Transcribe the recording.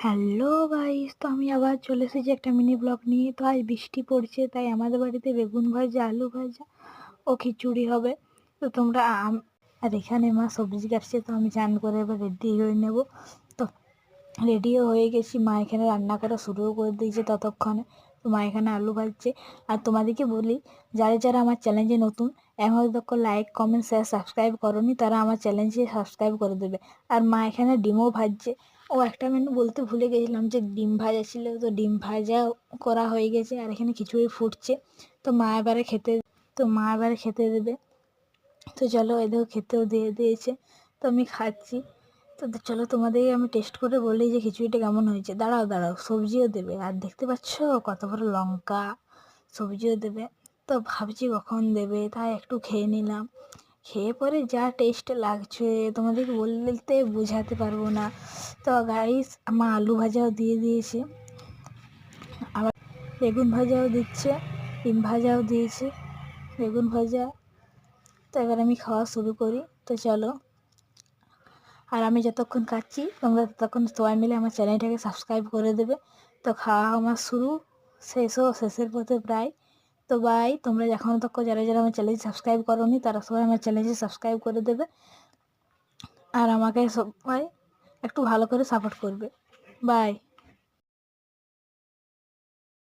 Hello guys, তো আমি আবার চলে এসেছি একটা মিনি ব্লগ নিয়ে। তো আজ বৃষ্টি পড়ছে, তাই আমাদের বাড়িতে বেগুন ভাজা, আলু ভাজা ও খিচুড়ি হবে। তো তোমরা আর এখানে মা সবজি কাটছে, তো আমি চান করে এবার রেডি হয়ে নেব। তো রেডিও হয়ে গেছি, মা এখানে রান্না করা শুরুও করে দিয়েছে ততক্ষণে। তো মা এখানে আলু ভাজছে। আর তোমাদেরকে বলি, যারা যারা আমার চ্যালেঞ্জে নতুন, এখন তক লাইক কমেন্ট শেয়ার সাবস্ক্রাইব করনি, তারা আমার চ্যালেঞ্জে সাবস্ক্রাইব করে দেবে। আর মা এখানে ডিমও ভাজছে। ও একটা মেনু বলতে ভুলে গেছিলাম, যে ডিম ভাজা ছিল, তো ডিম ভাজা করা হয়ে গেছে। আর এখানে খিচুড়ি ফুটছে। তো মা এবারে খেতে দেবে। তো চলো, এদের খেতেও দিয়ে দিয়েছে। তো আমি খাচ্ছি। তো চলো, তোমাদেরকে আমি টেস্ট করে বলি যে খিচুড়িটা কেমন হয়েছে। দাঁড়াও দাঁড়াও, সবজিও দেবে। আর দেখতে পাচ্ছ কত বড় লঙ্কা, সবজিও দেবে। তো ভাবছি কখন দেবে, তাই একটু খেয়ে নিলাম। খেয়ে পরে যা টেস্ট লাগছে তোমাদেরকে বলতে বোঝাতে পারবো না। তো গাইস, আমার আলু ভাজাও দিয়ে দিয়েছে, আবার বেগুন ভাজাও দিচ্ছে, ডিম ভাজাও দিয়েছে, বেগুন ভাজা। তো এবার আমি খাওয়া শুরু করি। তো চলো, আর আমি যতক্ষণ খাচ্ছি তোমরা ততক্ষণ সবাই মিলে আমার চ্যানেলটাকে সাবস্ক্রাইব করে দেবে। তো খাওয়া আমার শুরু, শেষের পথে প্রায়। তো বাই, তোমরা এখনও তক যারা যারা আমার চ্যানেল সাবস্ক্রাইব করোনি, তারা সবাই আমার চ্যানেলটি সাবস্ক্রাইব করে দেবে। আর আমাকে সবাই একটু ভালো করে সাপোর্ট করবে। বাই।